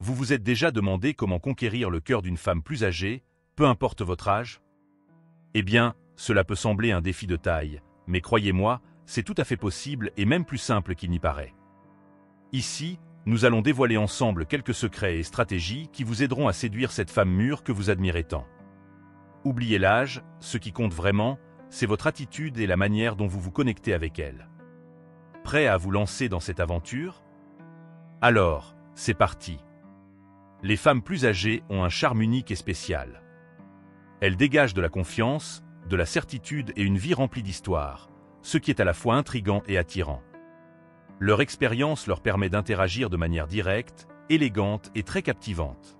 Vous vous êtes déjà demandé comment conquérir le cœur d'une femme plus âgée, peu importe votre âge? Eh bien, cela peut sembler un défi de taille, mais croyez-moi, c'est tout à fait possible et même plus simple qu'il n'y paraît. Ici, nous allons dévoiler ensemble quelques secrets et stratégies qui vous aideront à séduire cette femme mûre que vous admirez tant. Oubliez l'âge, ce qui compte vraiment, c'est votre attitude et la manière dont vous vous connectez avec elle. Prêt à vous lancer dans cette aventure? Alors, c'est parti. Les femmes plus âgées ont un charme unique et spécial. Elles dégagent de la confiance, de la certitude et une vie remplie d'histoire, ce qui est à la fois intriguant et attirant. Leur expérience leur permet d'interagir de manière directe, élégante et très captivante.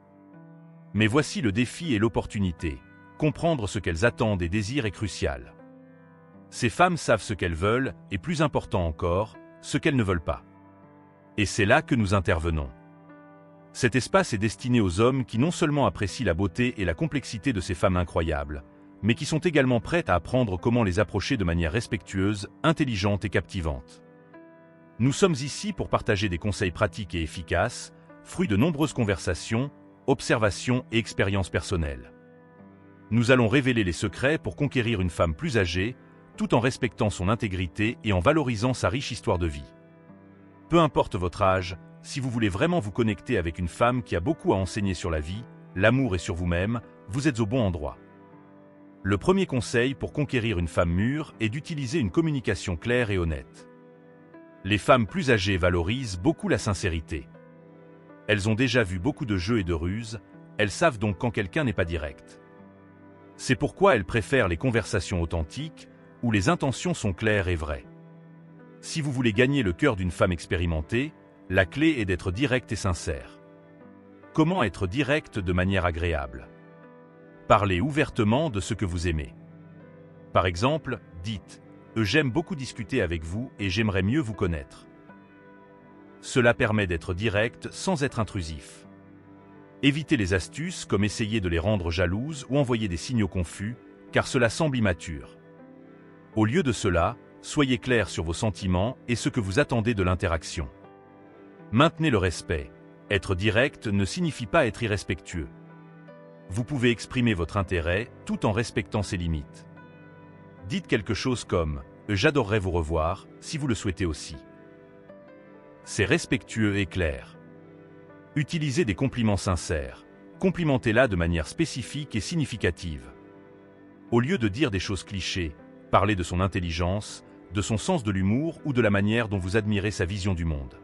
Mais voici le défi et l'opportunité. Comprendre ce qu'elles attendent et désirent est crucial. Ces femmes savent ce qu'elles veulent et, plus important encore, ce qu'elles ne veulent pas. Et c'est là que nous intervenons. Cet espace est destiné aux hommes qui non seulement apprécient la beauté et la complexité de ces femmes incroyables, mais qui sont également prêts à apprendre comment les approcher de manière respectueuse, intelligente et captivante. Nous sommes ici pour partager des conseils pratiques et efficaces, fruits de nombreuses conversations, observations et expériences personnelles. Nous allons révéler les secrets pour conquérir une femme plus âgée, tout en respectant son intégrité et en valorisant sa riche histoire de vie. Peu importe votre âge, si vous voulez vraiment vous connecter avec une femme qui a beaucoup à enseigner sur la vie, l'amour et sur vous-même, vous êtes au bon endroit. Le premier conseil pour conquérir une femme mûre est d'utiliser une communication claire et honnête. Les femmes plus âgées valorisent beaucoup la sincérité. Elles ont déjà vu beaucoup de jeux et de ruses, elles savent donc quand quelqu'un n'est pas direct. C'est pourquoi elles préfèrent les conversations authentiques, où les intentions sont claires et vraies. Si vous voulez gagner le cœur d'une femme expérimentée, la clé est d'être direct et sincère. Comment être direct de manière agréable? Parlez ouvertement de ce que vous aimez. Par exemple, dites « J'aime beaucoup discuter avec vous et j'aimerais mieux vous connaître ». Cela permet d'être direct sans être intrusif. Évitez les astuces comme essayer de les rendre jalouses ou envoyer des signaux confus, car cela semble immature. Au lieu de cela, soyez clair sur vos sentiments et ce que vous attendez de l'interaction. Maintenez le respect. Être direct ne signifie pas être irrespectueux. Vous pouvez exprimer votre intérêt tout en respectant ses limites. Dites quelque chose comme « J'adorerais vous revoir » si vous le souhaitez aussi. C'est respectueux et clair. Utilisez des compliments sincères. Complimentez-la de manière spécifique et significative. Au lieu de dire des choses clichés, parlez de son intelligence, de son sens de l'humour ou de la manière dont vous admirez sa vision du monde.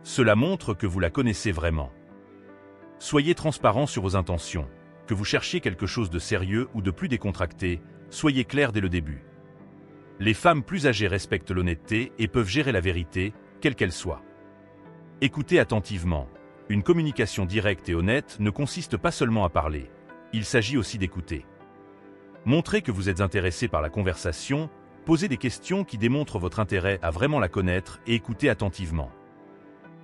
Cela montre que vous la connaissez vraiment. Soyez transparent sur vos intentions. Que vous cherchiez quelque chose de sérieux ou de plus décontracté, soyez clair dès le début. Les femmes plus âgées respectent l'honnêteté et peuvent gérer la vérité, quelle qu'elle soit. Écoutez attentivement. Une communication directe et honnête ne consiste pas seulement à parler. Il s'agit aussi d'écouter. Montrez que vous êtes intéressé par la conversation, posez des questions qui démontrent votre intérêt à vraiment la connaître et écoutez attentivement.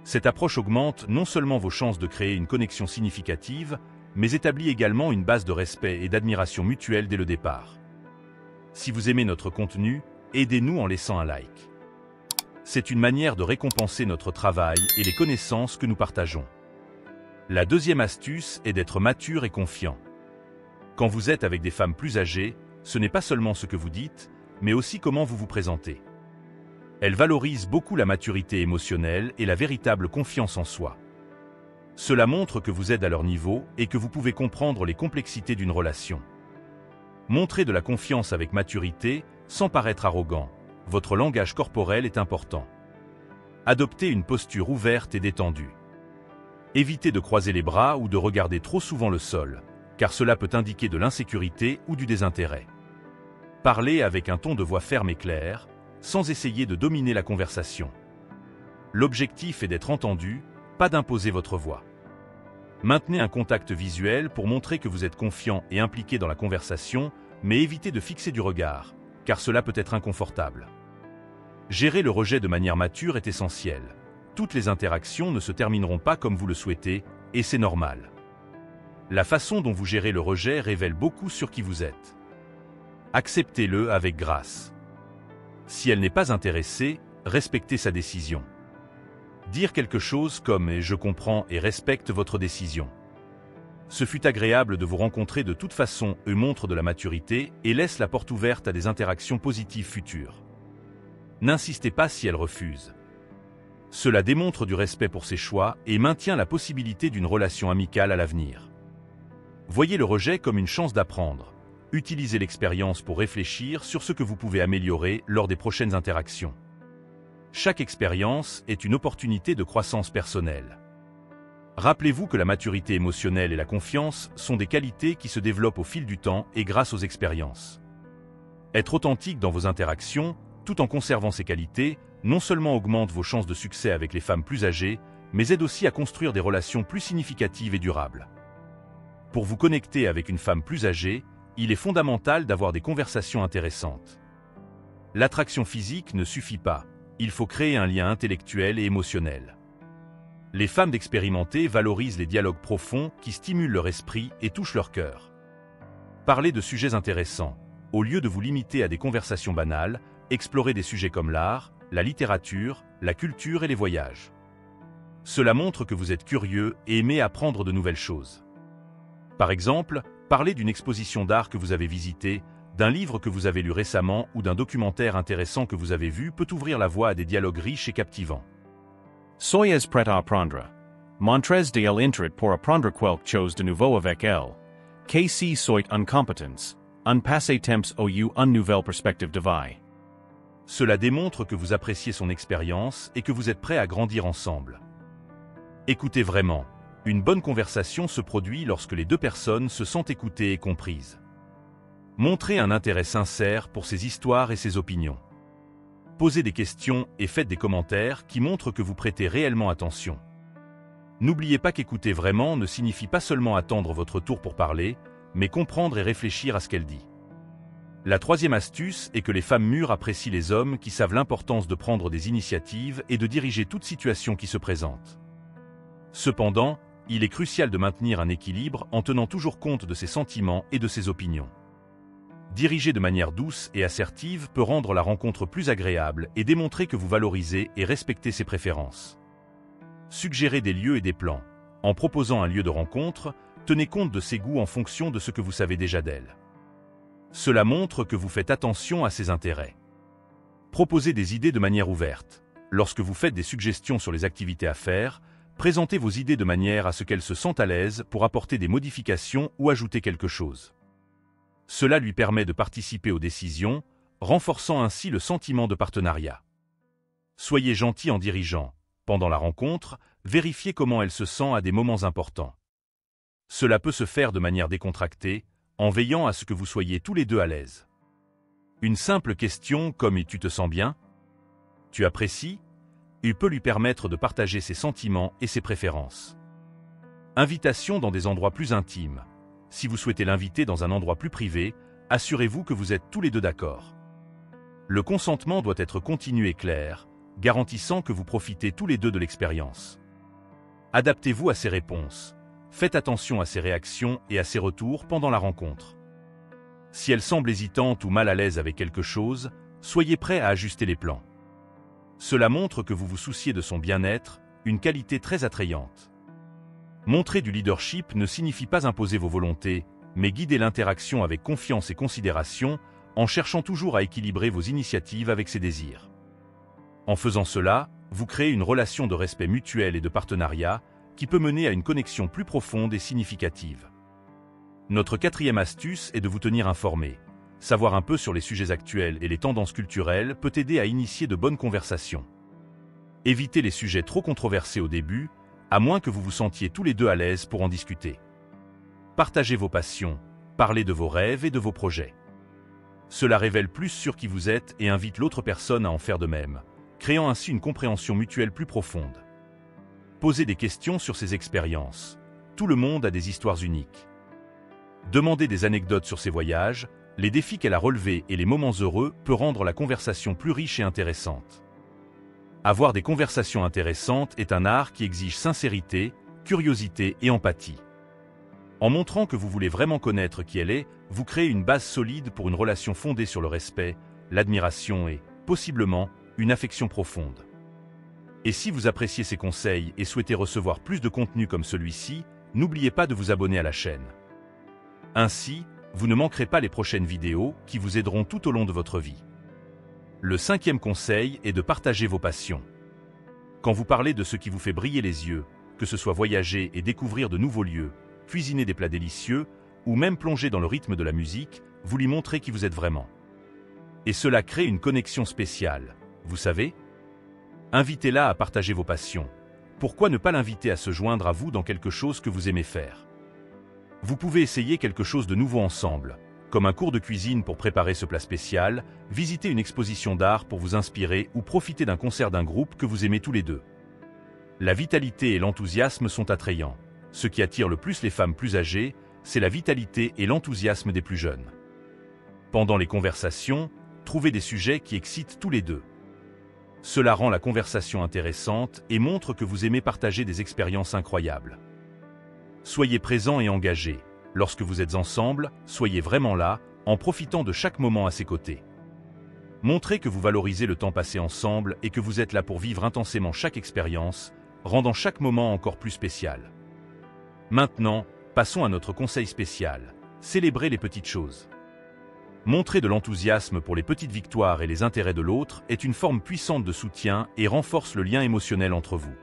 Cette approche augmente non seulement vos chances de créer une connexion significative, mais établit également une base de respect et d'admiration mutuelle dès le départ. Si vous aimez notre contenu, aidez-nous en laissant un like. C'est une manière de récompenser notre travail et les connaissances que nous partageons. La deuxième astuce est d'être mature et confiant. Quand vous êtes avec des femmes plus âgées, ce n'est pas seulement ce que vous dites, mais aussi comment vous vous présentez. Elles valorisent beaucoup la maturité émotionnelle et la véritable confiance en soi. Cela montre que vous êtes à leur niveau et que vous pouvez comprendre les complexités d'une relation. Montrez de la confiance avec maturité, sans paraître arrogant. Votre langage corporel est important. Adoptez une posture ouverte et détendue. Évitez de croiser les bras ou de regarder trop souvent le sol, car cela peut indiquer de l'insécurité ou du désintérêt. Parlez avec un ton de voix ferme et clair, sans essayer de dominer la conversation. L'objectif est d'être entendu, pas d'imposer votre voix. Maintenez un contact visuel pour montrer que vous êtes confiant et impliqué dans la conversation, mais évitez de fixer du regard, car cela peut être inconfortable. Gérer le rejet de manière mature est essentiel. Toutes les interactions ne se termineront pas comme vous le souhaitez, et c'est normal. La façon dont vous gérez le rejet révèle beaucoup sur qui vous êtes. Acceptez-le avec grâce. Si elle n'est pas intéressée, respectez sa décision. Dire quelque chose comme « et je comprends et respecte votre décision ». Ce fut agréable de vous rencontrer de toute façon eux montre de la maturité et laisse la porte ouverte à des interactions positives futures. N'insistez pas si elle refuse. Cela démontre du respect pour ses choix et maintient la possibilité d'une relation amicale à l'avenir. Voyez le rejet comme une chance d'apprendre. Utilisez l'expérience pour réfléchir sur ce que vous pouvez améliorer lors des prochaines interactions. Chaque expérience est une opportunité de croissance personnelle. Rappelez-vous que la maturité émotionnelle et la confiance sont des qualités qui se développent au fil du temps et grâce aux expériences. Être authentique dans vos interactions, tout en conservant ces qualités, non seulement augmente vos chances de succès avec les femmes plus âgées, mais aide aussi à construire des relations plus significatives et durables. Pour vous connecter avec une femme plus âgée, il est fondamental d'avoir des conversations intéressantes. L'attraction physique ne suffit pas, il faut créer un lien intellectuel et émotionnel. Les femmes d'expérimenté valorisent les dialogues profonds qui stimulent leur esprit et touchent leur cœur. Parlez de sujets intéressants. Au lieu de vous limiter à des conversations banales, explorez des sujets comme l'art, la littérature, la culture et les voyages. Cela montre que vous êtes curieux et aimez apprendre de nouvelles choses. Par exemple, parlez d'une exposition d'art que vous avez visitée, d'un livre que vous avez lu récemment ou d'un documentaire intéressant que vous avez vu peut ouvrir la voie à des dialogues riches et captivants. Soyez prêt à apprendre. Montrez de l'intérêt pour apprendre quelque chose de nouveau avec elle. Que si soit incompétence, un passé temps ou une nouvelle perspective de vie. Cela démontre que vous appréciez son expérience et que vous êtes prêt à grandir ensemble. Écoutez vraiment. Une bonne conversation se produit lorsque les deux personnes se sentent écoutées et comprises. Montrez un intérêt sincère pour ses histoires et ses opinions. Posez des questions et faites des commentaires qui montrent que vous prêtez réellement attention. N'oubliez pas qu'écouter vraiment ne signifie pas seulement attendre votre tour pour parler, mais comprendre et réfléchir à ce qu'elle dit. La troisième astuce est que les femmes mûres apprécient les hommes qui savent l'importance de prendre des initiatives et de diriger toute situation qui se présente. Cependant, il est crucial de maintenir un équilibre en tenant toujours compte de ses sentiments et de ses opinions. Diriger de manière douce et assertive peut rendre la rencontre plus agréable et démontrer que vous valorisez et respectez ses préférences. Suggérez des lieux et des plans. En proposant un lieu de rencontre, tenez compte de ses goûts en fonction de ce que vous savez déjà d'elle. Cela montre que vous faites attention à ses intérêts. Proposez des idées de manière ouverte. Lorsque vous faites des suggestions sur les activités à faire, présentez vos idées de manière à ce qu'elle se sente à l'aise pour apporter des modifications ou ajouter quelque chose. Cela lui permet de participer aux décisions, renforçant ainsi le sentiment de partenariat. Soyez gentil en dirigeant. Pendant la rencontre, vérifiez comment elle se sent à des moments importants. Cela peut se faire de manière décontractée, en veillant à ce que vous soyez tous les deux à l'aise. Une simple question comme « Tu te sens bien ? Tu apprécies ?» Il peut lui permettre de partager ses sentiments et ses préférences. Invitation dans des endroits plus intimes. Si vous souhaitez l'inviter dans un endroit plus privé, assurez-vous que vous êtes tous les deux d'accord. Le consentement doit être continu et clair, garantissant que vous profitez tous les deux de l'expérience. Adaptez-vous à ses réponses. Faites attention à ses réactions et à ses retours pendant la rencontre. Si elle semble hésitante ou mal à l'aise avec quelque chose, soyez prêt à ajuster les plans. Cela montre que vous vous souciez de son bien-être, une qualité très attrayante. Montrer du leadership ne signifie pas imposer vos volontés, mais guider l'interaction avec confiance et considération, en cherchant toujours à équilibrer vos initiatives avec ses désirs. En faisant cela, vous créez une relation de respect mutuel et de partenariat qui peut mener à une connexion plus profonde et significative. Notre quatrième astuce est de vous tenir informé. Savoir un peu sur les sujets actuels et les tendances culturelles peut aider à initier de bonnes conversations. Évitez les sujets trop controversés au début, à moins que vous vous sentiez tous les deux à l'aise pour en discuter. Partagez vos passions, parlez de vos rêves et de vos projets. Cela révèle plus sur qui vous êtes et invite l'autre personne à en faire de même, créant ainsi une compréhension mutuelle plus profonde. Posez des questions sur ses expériences. Tout le monde a des histoires uniques. Demandez des anecdotes sur ses voyages, les défis qu'elle a relevés et les moments heureux peut rendre la conversation plus riche et intéressante. Avoir des conversations intéressantes est un art qui exige sincérité, curiosité et empathie. En montrant que vous voulez vraiment connaître qui elle est, vous créez une base solide pour une relation fondée sur le respect, l'admiration et, possiblement, une affection profonde. Et si vous appréciez ces conseils et souhaitez recevoir plus de contenu comme celui-ci, n'oubliez pas de vous abonner à la chaîne. Ainsi, vous ne manquerez pas les prochaines vidéos qui vous aideront tout au long de votre vie. Le 5e conseil est de partager vos passions. Quand vous parlez de ce qui vous fait briller les yeux, que ce soit voyager et découvrir de nouveaux lieux, cuisiner des plats délicieux, ou même plonger dans le rythme de la musique, vous lui montrez qui vous êtes vraiment. Et cela crée une connexion spéciale, vous savez ? Invitez-la à partager vos passions. Pourquoi ne pas l'inviter à se joindre à vous dans quelque chose que vous aimez faire ? Vous pouvez essayer quelque chose de nouveau ensemble, comme un cours de cuisine pour préparer ce plat spécial, visiter une exposition d'art pour vous inspirer ou profiter d'un concert d'un groupe que vous aimez tous les deux. La vitalité et l'enthousiasme sont attrayants. Ce qui attire le plus les femmes plus âgées, c'est la vitalité et l'enthousiasme des plus jeunes. Pendant les conversations, trouvez des sujets qui excitent tous les deux. Cela rend la conversation intéressante et montre que vous aimez partager des expériences incroyables. Soyez présent et engagé. Lorsque vous êtes ensemble, soyez vraiment là, en profitant de chaque moment à ses côtés. Montrez que vous valorisez le temps passé ensemble et que vous êtes là pour vivre intensément chaque expérience, rendant chaque moment encore plus spécial. Maintenant, passons à notre conseil spécial. Célébrez les petites choses. Montrer de l'enthousiasme pour les petites victoires et les intérêts de l'autre est une forme puissante de soutien et renforce le lien émotionnel entre vous.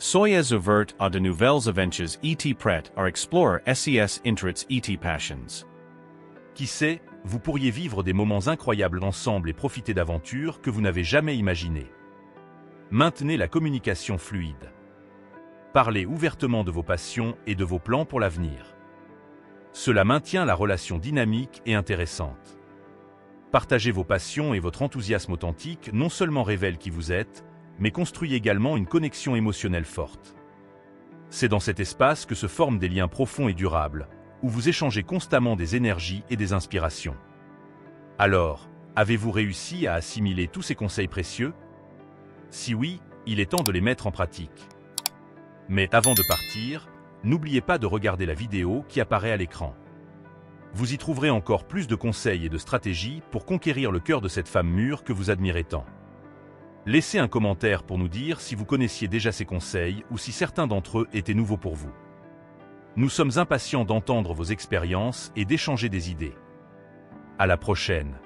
Soyez ouvert à de nouvelles aventures et prêt à explorer ses intérêts et passions. Qui sait, vous pourriez vivre des moments incroyables ensemble et profiter d'aventures que vous n'avez jamais imaginées. Maintenez la communication fluide. Parlez ouvertement de vos passions et de vos plans pour l'avenir. Cela maintient la relation dynamique et intéressante. Partager vos passions et votre enthousiasme authentique non seulement révèle qui vous êtes, mais construit également une connexion émotionnelle forte. C'est dans cet espace que se forment des liens profonds et durables, où vous échangez constamment des énergies et des inspirations. Alors, avez-vous réussi à assimiler tous ces conseils précieux? Si oui, il est temps de les mettre en pratique. Mais avant de partir, n'oubliez pas de regarder la vidéo qui apparaît à l'écran. Vous y trouverez encore plus de conseils et de stratégies pour conquérir le cœur de cette femme mûre que vous admirez tant. Laissez un commentaire pour nous dire si vous connaissiez déjà ces conseils ou si certains d'entre eux étaient nouveaux pour vous. Nous sommes impatients d'entendre vos expériences et d'échanger des idées. À la prochaine!